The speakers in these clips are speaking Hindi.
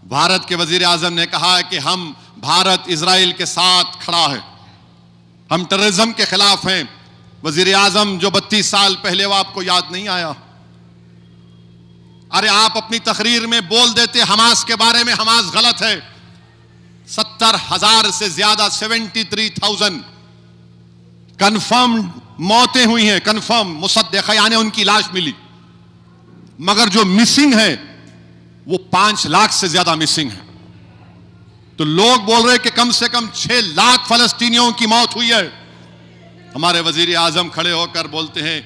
भारत के वजीर आजम ने कहा है कि हम भारत इजराइल के साथ खड़ा है, हम टेररिज्म के खिलाफ हैं। वजीर आजम जो 32 साल पहले, वो आपको याद नहीं आया? अरे आप अपनी तकरीर में बोल देते हमास के बारे में, हमास गलत है। 70,000 से ज्यादा 73,000 कंफर्म मौतें हुई हैं, कंफर्म मुसद्दक़ा, यानी उनकी लाश मिली। मगर जो मिसिंग है वो 5 लाख से ज्यादा मिसिंग है। तो लोग बोल रहे हैं कि कम से कम 6 लाख फलस्तीनियों की मौत हुई है। हमारे वजीर आजम खड़े होकर बोलते हैं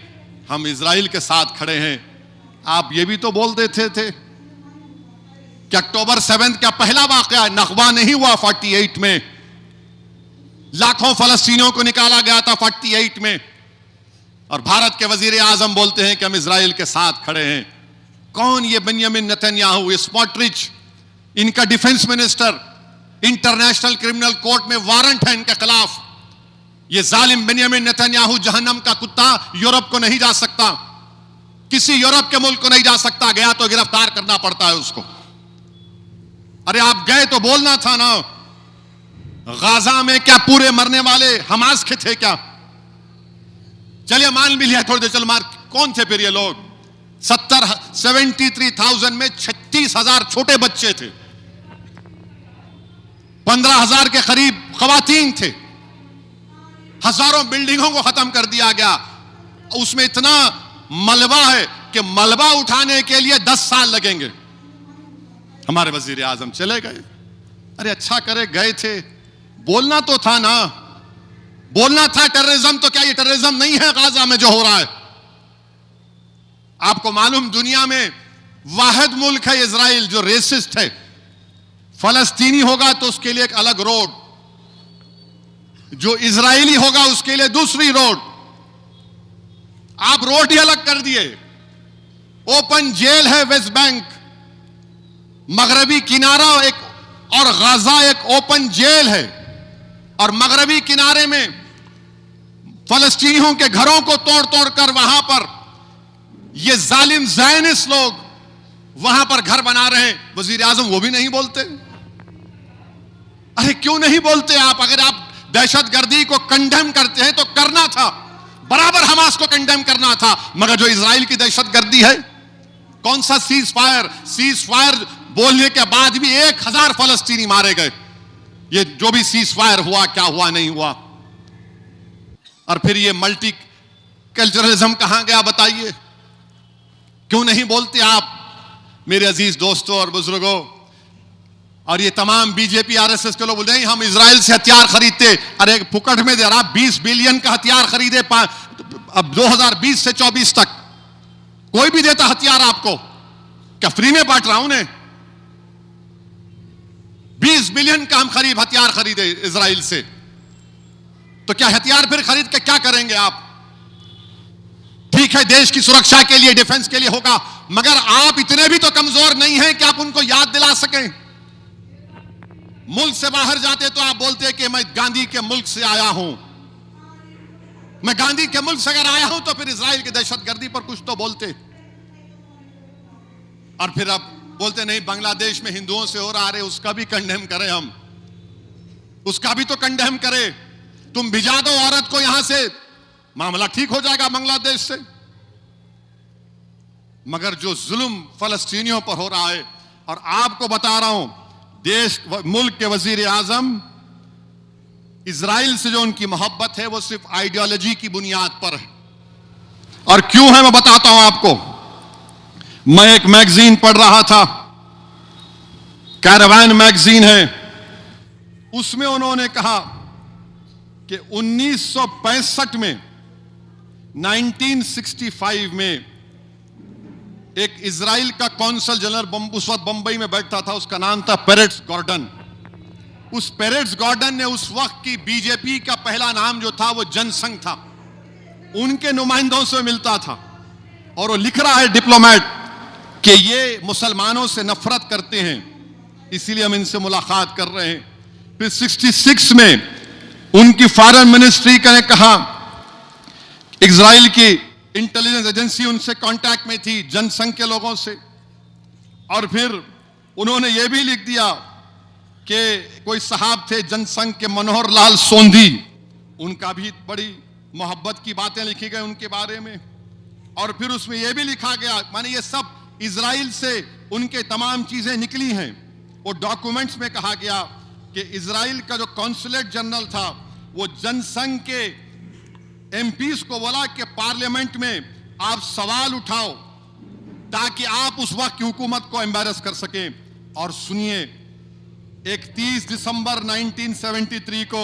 हम इजराइल के साथ खड़े हैं। आप ये भी तो बोल देते थे कि अक्टूबर 7 का पहला वाकया नखबा नहीं हुआ 48 में, लाखों फलस्तीनियों को निकाला गया था 48 में, और भारत के वजीर आजम बोलते हैं कि हम इजराइल के साथ खड़े हैं। कौन ये बेंजामिन नेतन्याहू, स्मोट्रिच, इनका defence minister, international criminal court में वारंट है इनके खिलाफ। ये जालिम बेंजामिन नेतन्याहू जहन्नम का कुत्ता यूरोप को नहीं जा सकता, किसी यूरोप के मुल्क को नहीं जा सकता, गया तो गिरफ्तार करना पड़ता है उसको। अरे आप गए तो बोलना था ना। गाजा में क्या पूरे मरने वाले हमास के थे क्या? चलिए मान भी लिया थोड़ी देर, चल मार, कौन थे फिर ये लोग? 73,000 में 36,000 छोटे बच्चे थे, 15,000 के करीब खवातीन थे, हजारों बिल्डिंगों को खत्म कर दिया गया। उसमें इतना मलबा है कि मलबा उठाने के लिए 10 साल लगेंगे। हमारे वजीर आजम चले गए। अरे अच्छा करे गए थे, बोलना तो था ना, बोलना था टेररिज्म। तो क्या ये टेररिज्म नहीं है गाजा में जो हो रहा है? आपको मालूम दुनिया में वाहिद मुल्क है इजराइल जो रेसिस्ट है। फलस्तीनी होगा तो उसके लिए एक अलग रोड, जो इजरायली होगा उसके लिए दूसरी रोड। आप रोड ही अलग कर दिए। ओपन जेल है वेस्ट बैंक, मगरबी किनारा एक, और गाजा एक ओपन जेल है, और मगरबी किनारे में फलस्तीनियों के घरों को तोड़ तोड़ कर वहां पर ये जालिम ज़ायनिस्ट लोग वहां पर घर बना रहे हैं। वजीर आजम वो भी नहीं बोलते। अरे क्यों नहीं बोलते आप? अगर आप दहशतगर्दी को कंडेम करते हैं तो करना था, बराबर हमास को कंडेम करना था। मगर जो इजराइल की दहशतगर्दी है, कौन सा सीज फायर बोलने के बाद भी 1,000 फलस्तीनी मारे गए। ये जो भी सीज फायर हुआ, क्या हुआ नहीं हुआ। और फिर ये मल्टी कल्चरलिज्म कहां गया बताइए? क्यों नहीं बोलते आप? मेरे अजीज दोस्तों और बुजुर्गों, और ये तमाम बीजेपी आरएसएस के लोग बोल रहे हैं हम इजराइल से हथियार खरीदते। अरे फुकट में दे रहा, 20 बिलियन का हथियार खरीदे अब 2020 से 24 तक। कोई भी देता हथियार आपको, क्या फ्री में बांट रहा हूं ने? 20 बिलियन का हम हथियार खरीदे इजराइल से, तो क्या हथियार फिर खरीद के क्या करेंगे आप? ठीक है देश की सुरक्षा के लिए, डिफेंस के लिए होगा, मगर आप इतने भी तो कमजोर नहीं हैं कि आप उनको याद दिला सकें। मुल्क से बाहर जाते तो आप बोलते कि मैं गांधी के मुल्क से आया हूं। मैं गांधी के मुल्क से अगर आया हूं तो फिर इजराइल की दहशतगर्दी पर कुछ तो बोलते। और फिर अब बोलते नहीं बांग्लादेश में हिंदुओं से हो रहा, अरे उसका भी कंडेम करें हम, उसका भी तो कंडेम करें। तुम भिजा दो औरत को यहां से, मामला ठीक हो जाएगा बांग्लादेश से। मगर जो जुल्म फलस्तीनियों पर हो रहा है, और आपको बता रहा हूं देश मुल्क के वजीर आजम इजराइल से जो उनकी मोहब्बत है वो सिर्फ आइडियोलॉजी की बुनियाद पर है। और क्यों है मैं बताता हूं आपको। मैं एक मैगजीन पढ़ रहा था, कैरावान मैगजीन है, उसमें उन्होंने कहा कि 1965 में 1965 में एक इजराइल का कौंसल जनरल उस वक्त बंबई में बैठता था, उसका नाम था पेरेट्स गॉर्डन। उस पेरेट्स गॉर्डन ने उस वक्त की बीजेपी का पहला नाम जो था वो जनसंघ था, उनके नुमाइंदों से मिलता था। और वो लिख रहा है डिप्लोमेट कि ये मुसलमानों से नफरत करते हैं, इसीलिए हम इनसे मुलाकात कर रहे हैं। फिर 66 में उनकी फॉरेन मिनिस्ट्री ने कहा, इजराइल की इंटेलिजेंस एजेंसी उनसे कांटेक्ट में थी जनसंघ के लोगों से, और फिर उन्होंने यह भी लिख दिया कि कोई साहब थे जनसंघ के मनोहर लाल सोंधी, उनका भी बड़ी मोहब्बत की बातें लिखी गई उनके बारे में। और फिर उसमें यह भी लिखा गया, माने ये सब इजराइल से उनके तमाम चीजें निकली हैं। वो डॉक्यूमेंट्स में कहा गया कि इजराइल का जो कॉन्सुलेट जनरल था वो जनसंघ के एमपीज को बोला कि पार्लियामेंट में आप सवाल उठाओ ताकि आप उस वक्त की हुकूमत को एम्बैरस कर सकें। और सुनिए, 31 दिसंबर 1973 को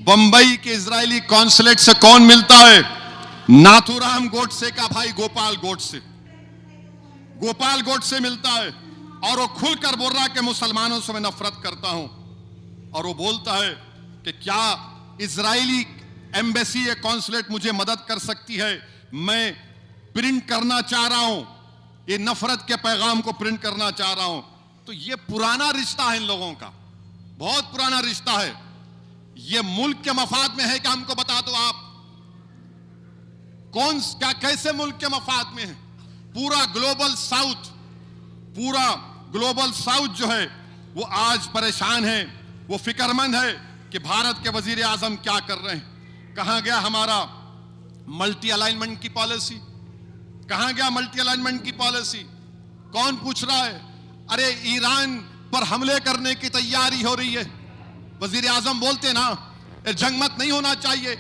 बंबई के इजरायली कॉन्सुलेट से कौन मिलता है? नाथूराम गोडसे का भाई गोपाल गोडसे। गोपाल गोडसे मिलता है और वो खुलकर बोल रहा है कि मुसलमानों से मैं नफरत करता हूं। और वो बोलता है कि क्या इजरायली एम्बेसी या कॉन्सुलेट मुझे मदद कर सकती है? मैं प्रिंट करना चाह रहा हूं, ये नफरत के पैगाम को प्रिंट करना चाह रहा हूं। तो ये पुराना रिश्ता है इन लोगों का, बहुत पुराना रिश्ता है। ये मुल्क के मफाद में है कि हमको बता दो आप कौन क्या कैसे मुल्क के मफाद में है? पूरा ग्लोबल साउथ जो है वो आज परेशान है, वो फिक्रमंद है कि भारत के वजीर आजम क्या कर रहे हैं। कहां गया हमारा मल्टी अलाइनमेंट की पॉलिसी? कहां गया मल्टी अलाइनमेंट की पॉलिसी? कौन पूछ रहा है? अरे ईरान पर हमले करने की तैयारी हो रही है, वजीर आजम बोलते ना जंग मत नहीं होना चाहिए।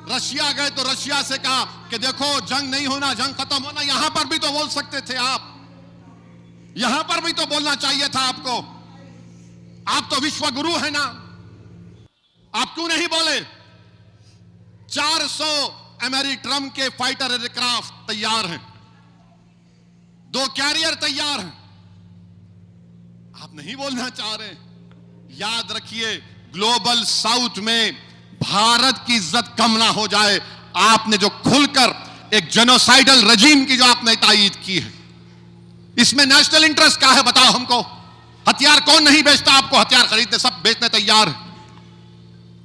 रशिया गए तो रशिया से कहा कि देखो जंग नहीं होना, जंग खत्म होना। यहां पर भी तो बोल सकते थे आप, यहां पर भी तो बोलना चाहिए था आपको। आप तो विश्व गुरु है ना, आप क्यों नहीं बोले? 400 अमेरिट्रम के फाइटर एयरक्राफ्ट तैयार हैं, 2 कैरियर तैयार हैं, आप नहीं बोलना चाह रहे। याद रखिए, ग्लोबल साउथ में भारत की इज्जत कम ना हो जाए। आपने जो खुलकर एक जेनोसाइडल रजीम की जो आपने तायीद की है, इसमें नेशनल इंटरेस्ट क्या है बताओ हमको? हथियार कौन नहीं बेचता? आपको हथियार खरीदने सब बेचने तैयार है।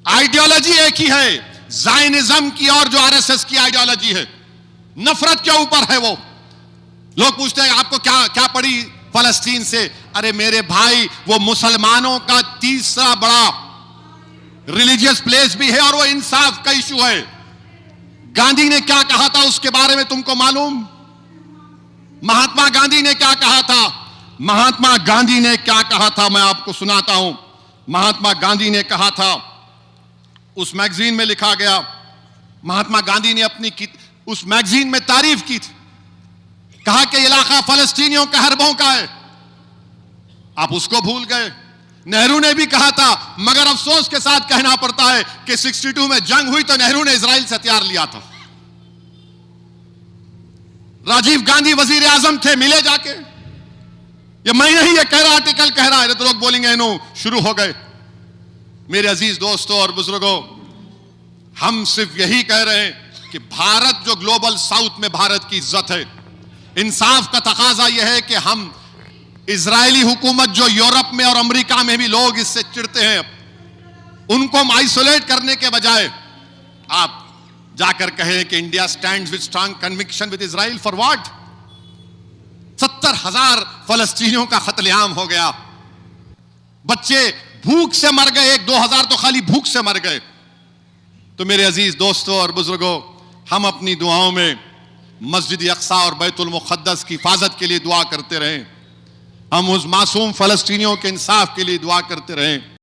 आइडियोलॉजी एक ही है, जायनिज्म की और जो आरएसएस की आइडियोलॉजी है, नफरत के ऊपर है वो। लोग पूछते हैं आपको क्या क्या पड़ी फलस्तीन से? अरे मेरे भाई, वो मुसलमानों का तीसरा बड़ा रिलीजियस प्लेस भी है और वो इंसाफ का इशू है। गांधी ने क्या कहा था उसके बारे में तुमको मालूम? महात्मा गांधी ने क्या कहा था? महात्मा गांधी ने क्या कहा था मैं आपको सुनाता हूं। महात्मा गांधी ने कहा था, उस मैगजीन में लिखा गया, महात्मा गांधी ने अपनी उस मैगजीन में तारीफ की थी, कहा कि इलाका फलस्तीनियों का हरबों का है। आप उसको भूल गए। नेहरू ने भी कहा था, मगर अफसोस के साथ कहना पड़ता है कि 62 में जंग हुई तो नेहरू ने इजराइल से हथियार लिया था। राजीव गांधी वजीर आजम थे, मिले जाके। ये मैं नहीं ये कह रहा, आर्टिकल कह रहा है, तो लोग बोलेंगे नो शुरू हो गए। मेरे अजीज दोस्तों और बुजुर्गों, हम सिर्फ यही कह रहे हैं कि भारत जो ग्लोबल साउथ में भारत की इज्जत है, इंसाफ का तकाजा यह है कि हम इजरायली हुकूमत जो यूरोप में और अमेरिका में भी लोग इससे चिढ़ते हैं, उनको हम आइसोलेट करने के बजाय आप जाकर कहें कि India stands with strong conviction with Israel. For what? 70,000 फलस्तीनियों का कत्लेआम हो गया, बच्चे भूख से मर गए, 1-2 हजार तो खाली भूख से मर गए। तो मेरे अजीज दोस्तों और बुजुर्गों, हम अपनी दुआओं में मस्जिद अक्सा और बैतुल मुक़द्दस की हिफाजत के लिए दुआ करते रहें। हम उस मासूम फलस्तीनियों के इंसाफ के लिए दुआ करते रहें।